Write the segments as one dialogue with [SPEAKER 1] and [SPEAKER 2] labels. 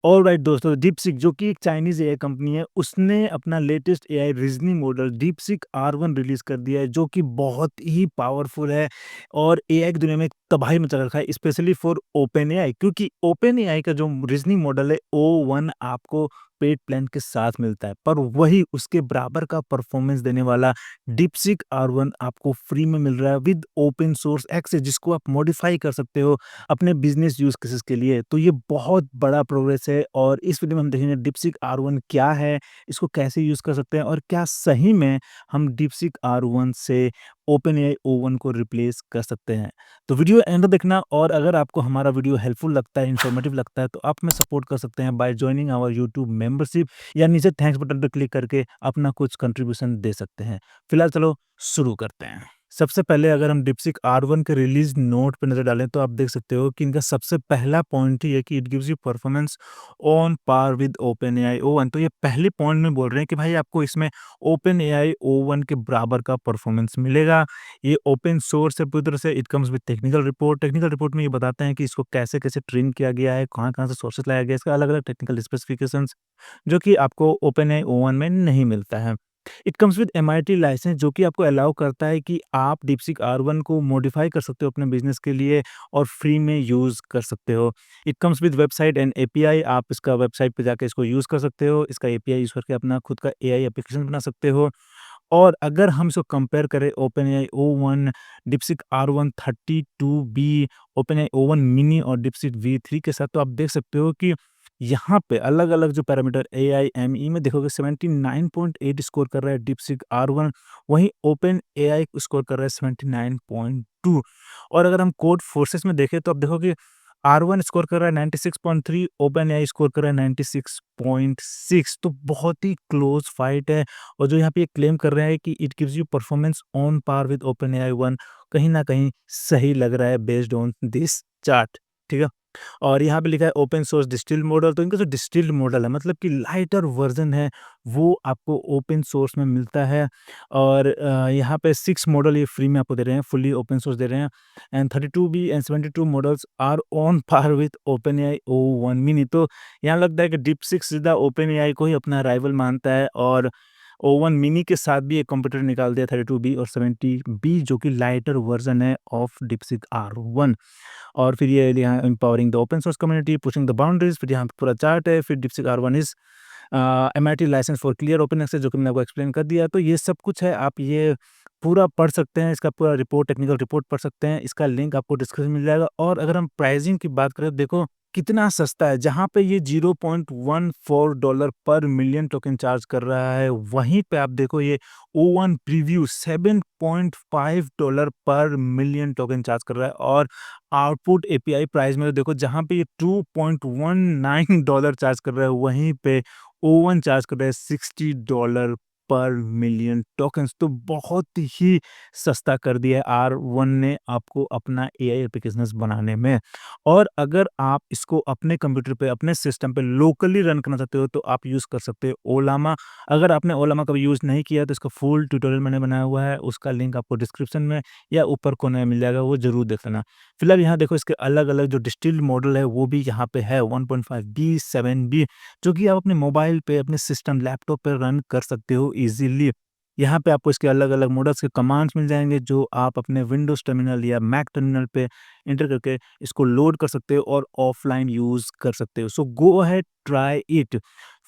[SPEAKER 1] Alright दोस्तों, DeepSeek जो कि एक चाइनीज़ एआई कंपनी है, उसने अपना latest AI reasoning model DeepSeek R1 release कर दिया है, जो कि बहुत ही पावरफुल है और एआई की दुनिया में तबाही मचा रखा है, स्पेशली फॉर ओपेनएआई, क्योंकि ओपेनएआई का जो रीज़निंग मॉडल है, O1 आपको पेड प्लान के साथ मिलता है, पर वही उसके बराबर का परफॉर्मेंस देने वाला डीपसीक R1 आपको फ्री में मिल रहा है विद ओपन सोर्स एक्सेस, जिसको आप मॉडिफाई कर सकते हो अपने बिजनेस यूज़ केसेस के लिए। तो ये बहुत बड़ा प्रोग्रेस है और इस वीडियो में हम देखेंगे डीपसीक R1 क्या है, इसको कैसे यूज़ कर सकते हैं और क्या सही में हम डीपसीक R1 से ओपेनएआई O1 को रिप्लेस कर सकते हैं। तो वीडियो एंड तक देखना और अगर आपको हमारा वीडियो हेल्पफुल लगता है, इन्फॉर्मेटिव लगता है, तो आप हमें सपोर्ट कर सकते हैं by joining our YouTube membership या नीचे थैंक्स बटन पर क्लिक करके अपना कुछ कंट्रीब्यूशन दे सकते हैं। फिलहाल चलो शुरू करते हैं। सबसे पहले अगर हम डीपसीक R1 के रिलीज़ नोट पे नज़र डालें तो आप देख सकते हो कि इनका सबसे पहला पॉइंट ही है कि it gives you performance on par with OpenAI O1। तो ये पहले पॉइंट में बोल रहे हैं कि भाई आपको इसमें ओपेनएआई O1 के बराबर का परफॉर्मेंस मिलेगा। ये ओपन सोर्स है पूरी तरह से, it comes with technical report. Technical report में ये बताते हैं कि इसको कैसे-कैसे ट्रेन किया गया है, कहाँ-कहाँ से सोर्सेज़ लाया गया है, इसका अलग-अलग टेक्निकल स्पेसिफिकेशंस जो कि आपको ओपेनएआई O1 में नहीं मिलता है। It comes with MIT license जो कि आपको अलाउ करता है कि आप डीपसीक R1 को मॉडिफाई कर सकते हो अपने बिज़नेस के लिए और फ्री में यूज़ कर सकते हो। It comes with website and API, आप इसका वेबसाइट पे जाके इसको यूज़ कर सकते हो। इसका एपीआई यूज़ करके अपना खुद का एआई एप्लीकेशन बना सकते हो। और अगर हम इसको कंपेयर करें ओपेनएआई O1, DeepSeek R1 32B, ओपेनएआई O1 mini और डीपसीक V3 के साथ, तो आप देख सकते हो कि यहाँ पे अलग-अलग जो पैरामीटर एआईएमई में देखोगे 79.8 स्कोर कर रहा है डीपसीक R1, वहीं ओपेनएआई स्कोर कर रहा है 79.2। और अगर हम कोड फोर्सेस में देखें तो आप देखोगे R1 स्कोर कर रहा है 96.3, ओपेनएआई स्कोर कर रहा है 96.6। तो बहुत ही क्लोज फाइट है और जो यहाँ पे ये क्लेम कर रहे हैं कि it gives you performance on par with OpenAI 1, कहीं न कहीं सही लग रहा है बेस्ड ऑन दिस चार्ट, ठीक है? और यहाँ पे लिखा है ओपन सोर्स डिस्टिल्ड मॉडल, तो इनका जो डिस्टिल्ड मॉडल है मतलब कि लाइटर वर्जन है, वो आपको ओपन सोर्स में मिलता है। और यहाँ पे 6 मॉडल ये फ्री में आपको दे रहे हैं, फुल्ली ओपन सोर्स दे रहे हैं। And 32B and 72 models are on par with OpenAI O1 mini. तो यहाँ लगता है कि डीपसीक सीधा ओपेनएआई को ही अपना राइवल मानता है और O1 मिनी के साथ भी एक कंप्यूटर निकाल दिया 32B और 70B, जो कि लाइटर वर्जन है ऑफ डीपसीक R1। और फिर ये यहाँ empowering the open source community, pushing the boundaries, फिर यहाँ पे पूरा चार्ट है। फिर DeepSeek R1 is MIT license for clear open access, जो कि मैंने आपको एक्सप्लेन कर दिया। तो ये सब कुछ है, आप ये पूरा पढ़ सकते हैं, इसका पूरा रिपोर्ट, टेक्निकल रिपोर्ट पढ़ सकते हैं। इसका लिंक आपको डिस्क्रिप्शन में मिल जाएगा। और अगर हम प्राइसिंग की बात करें, देखो कितना सस्ता है। जहाँ पे ये $0.14 पर मिलियन टोकन चार्ज कर रहा है, वहीं पे आप देखो ये O1 प्रीव्यू $7.5 पर मिलियन टोकन चार्ज कर रहा है। और आउटपुट एपीआई प्राइस में तो देखो, जहाँ पे ये $2.19 चार्ज कर रहा है, वहीं पे O1 चार्ज कर रहा है $60 पर मिलियन टोकन्स। तो बहुत ही सस्ता कर दिया है R1 ने आपको अपना एआई एप्लीकेशंस बनाने में। और अगर आप इसको अपने कंप्यूटर पे, अपने सिस्टम पे लोकली रन करना चाहते हो, तो आप यूज़ कर सकते हो ओलामा। अगर आपने ओलामा कभी यूज़ नहीं किया तो इसका फुल ट्यूटोरियल मैंने बनाया हुआ है, उसका लिंक आपको डिस्क्रिप्शन में या ऊपर कोने में मिल जाएगा, वो ज़रूर देख लेना। फिलहाल यहाँ देखो इसके अलग-अलग जो डिस्टिल्ड मॉडल है वो भी यहाँ पे है 1.5B, 7B, जो कि आप अपने मोबाइल पे, अपने सिस्टम, लैपटॉप पे रन कर सकते हो ईज़िली। यहाँ पे आपको इसके अलग-अलग मॉडल्स के कमांड्स मिल जाएँगे, जो आप अपने विंडोज़ टर्मिनल या मैक टर्मिनल पे एंटर करके इसको लोड कर सकते हो और ऑफ़लाइन यूज़ कर सकते हो। सो गो अहेड, ट्राई इट।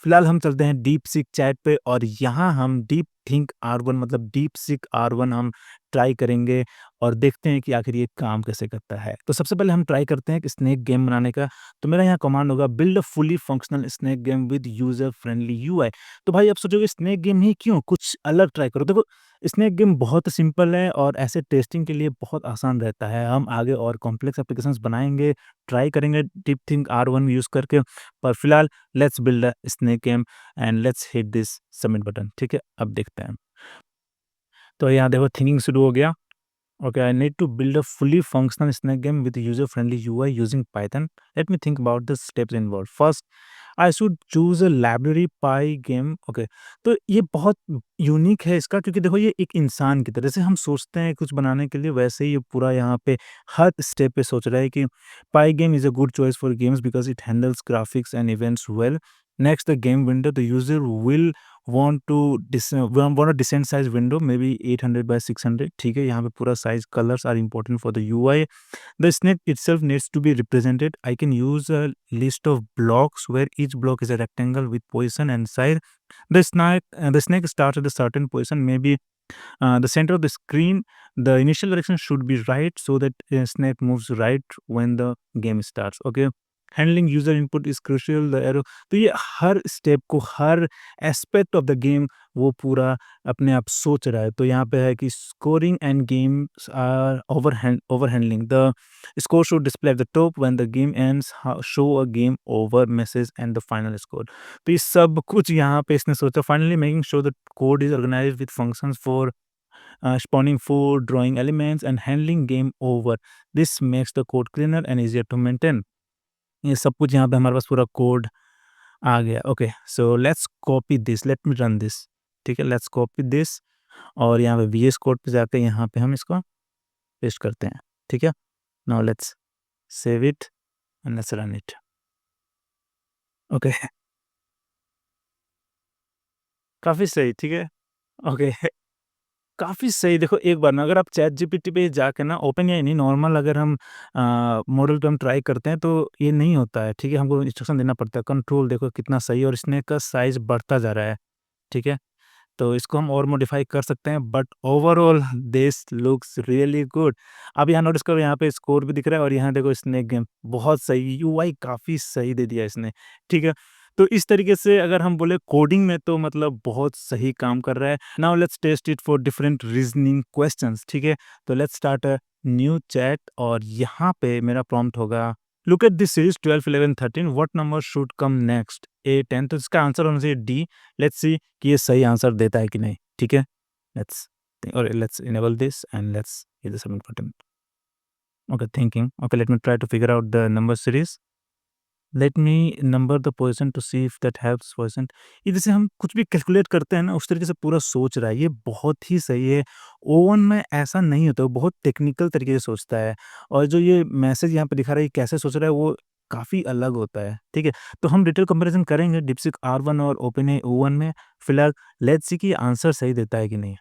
[SPEAKER 1] फिलहाल हम चलते हैं डीपसीक चैट पे और यहाँ हम डीप थिंक R1 मतलब डीपसीक R1 हम ट्राई करेंगे और देखते हैं कि आखिर ये काम कैसे करता है। तो सबसे पहले हम ट्राई करते हैं कि स्नेक गेम बनाने का। तो मेरा यहाँ कमांड होगा build a fully functional snake game with user friendly UI. तो भाई आप सोचोगे स्नेक गेम ही क्यों? कुछ अलग ट्राई करो। देखो स्नेक गेम बहुत सिंपल है और ऐसे टेस्टिंग के लिए बहुत आसान रहता है। हम आगे और कॉम्प्लेक्स एप्लीकेशंस बनाएँगे, ट्राई करेंगे डीप थिंक R1 यूज़ करके। पर फिलहाल let's build a snake game and let's hit this submit button. ठीक है? अब देखते हैं। तो यहाँ देखो थिंकिंग शुरू हो गया। Okay, I need to build a fully functional Snake game with user-friendly UI using Python. Let me think about the steps involved. First, I should choose a library pi game okay. तो ये बहुत unique है इसका क्योंकि देखो ये एक इंसान की तरह से हम सोचते हैं कुछ बनाने के लिए वैसे ही ये पूरा यहाँ पे हर स्टेप पे सोच रहा है कि Pygame is a good choice for games because it handles graphics and events well. Next the game window the user will want a decent size window maybe 800 by 600 ठीक है यहाँ पे पूरा size colours are important for the UI. The snake itself needs to be represented. I can use a list of blocks where each block is a rectangle with position and size. The snake starts at a certain position, maybe the center of the screen. The initial direction should be right so that snake moves right when the game starts. Okay. Handling user input is crucial the arrow तो ये हर step को हर aspect of the game वो पूरा अपने आप सोच रहा है तो यहाँ पे है कि scoring and games are over handling the score should display at the top when the game ends show a game over message and the final score तो ये सब कुछ यहाँ पे इसने सोचा finally making sure the code is organised with functions for spawning food drawing elements and handling game over this makes the code cleaner and easier to maintain ये सब कुछ यहाँ पे हमारे पास पूरा कोड आ गया okay so let's copy this let me run this ठीक है लेट्स कॉपी दिस और यहाँ पे वीएस कोड पे जाकर यहाँ पे हम इसको पेस्ट करते हैं ठीक है now let's save it and let's run it okay काफ़ी सही ठीक है ओके काफ़ी सही देखो एक बार ना अगर आप चैट जीपीटी पे जाके ना ओपन एआई नहीं नॉर्मल अगर हम मॉडल पे हम ट्राई करते हैं तो ये नहीं होता है ठीक है हमको इंस्ट्रक्शन देना पड़ता है कंट्रोल देखो कितना सही है और इसने का साइज बढ़ता जा रहा है ठीक है तो इसको हम और मॉडिफाई कर सकते हैं but overall this looks really good अब यहाँ नोटिस करो यहाँ पे स्कोर भी दिख रहा है और यहाँ देखो स्नेक गेम बहुत सही यूआई काफ़ी सही दे दिया इसने ठीक है तो इस तरीके से अगर हम बोले कोडिंग में तो मतलब बहुत सही काम कर रहा है now let's test it for different reasoning questions ठीक है तो let's start a new chat और यहाँ पे मेरा प्रॉम्प्ट होगा look at this series 12 11 13 what number should come next A 10 तो इसका आंसर होना चाहिए डी लेट्स सी कि ये सही आंसर देता है कि नहीं ठीक है लेट्स और let's enable this and let's hit the submit button okay thinking okay let me try to figure out the number series let me number the position to see if that helps position ये जैसे हम कुछ भी calculate करते हैं ना उस तरीके से पूरा सोच रहा है ये बहुत ही सही है ओवन में ऐसा नहीं होता वो बहुत टेक्निकल तरीके से सोचता है और जो ये मैसेज यहाँ पे दिखा रहा है ये कैसे सोच रहा है वो काफ़ी अलग होता है ठीक है तो हम डिटेल कंपैरिजन करेंगे डिप्सिक R1 और ओपन ए ओवन में फिलहाल लेट्स सी कि आंसर सही देता है कि नहीं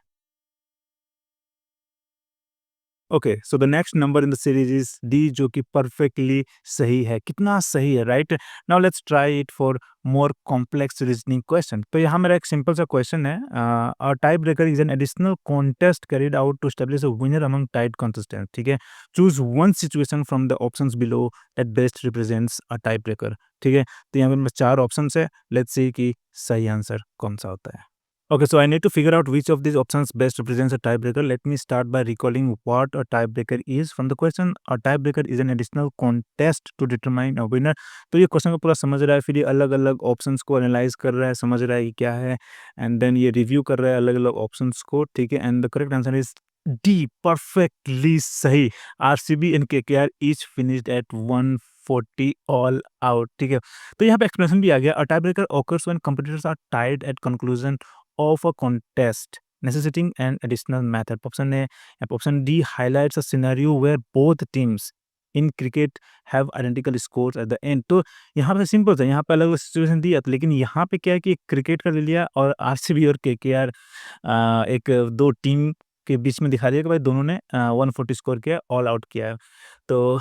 [SPEAKER 1] okay so the next number in the series is D जो कि परफेक्टली सही है कितना सही है right now let's try it for more complex reasoning question तो यहाँ मेरा एक सिंपल सा क्वेश्चन है a tie breaker is an additional contest carried out to establish a winner among tied contestant ठीक है choose one situation from the options below that best represents a tie breaker ठीक है तो यहाँ पे मेरे पास चार ऑप्शन है लेट्स सी कि सही आंसर कौन सा होता है Okay, so I need to figure out which of these options best represents a tiebreaker. Let me start by recalling what a tiebreaker is. From the question, a tiebreaker is an additional contest to determine a winner. तो ये question को पूरा समझ रहा है फिर ये अलग अलग ऑप्शंस को एनालाइज कर रहा है समझ रहा है कि क्या है एंड देन ये रिव्यू कर रहा है अलग अलग ऑप्शंस को ठीक है and the correct answer is D perfectly सही RCB and KKR each finished at 140 all out ठीक है तो यहाँ पे एक्सप्लेनेशन भी आ गया a tie breaker occurs when competitors are tied at conclusion of a contest necessitating an additional method. Option A, option D highlights a scenario where both teams in cricket have identical scores at the end. तो यहाँ पे simple था यहाँ पे अलग अलग situation दिया था लेकिन यहाँ पे क्या है कि क्रिकेट का ले लिया और आरसीबी और केकेआर एक दो टीम के बीच में दिखा दिया कि भाई दोनों ने 140 स्कोर किया ऑल आउट किया है तो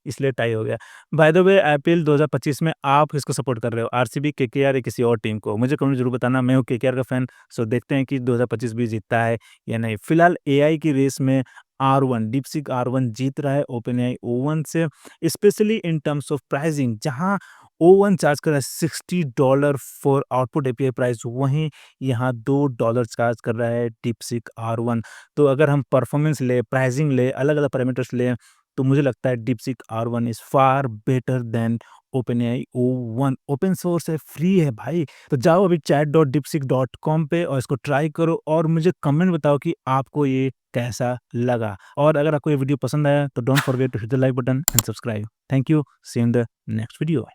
[SPEAKER 1] इसलिए टाई हो गया बाय द वे आईपीएल 2025 में आप किसको सपोर्ट कर रहे हो आरसीबी केकेआर या किसी और टीम को मुझे कमेंट जरूर बताना मैं हूँ केकेआर का फैन सो देखते हैं कि 2025 भी जीतता है या नहीं फिलहाल एआई की रेस में R1 डीपसीक R1 जीत रहा है ओपन एआई O1 से specially in terms of pricing जहां O1 चार्ज कर रहा है $60 फॉर आउटपुट एपीआई प्राइस वहीं यहाँ $2 चार्ज कर रहा है डीपसीक R1 तो अगर हम परफॉर्मेंस ले प्राइसिंग ले अलग अलग पैरामीटर्स ले तो मुझे लगता है DeepSeek R1 is far better than open AI O1 open source है फ्री है भाई तो जाओ अभी chat.deepseek.com पे और इसको ट्राई करो और मुझे कमेंट बताओ कि आपको ये कैसा लगा और अगर आपको ये वीडियो पसंद आया तो don't forget to hit the like button and subscribe thank you see in the next video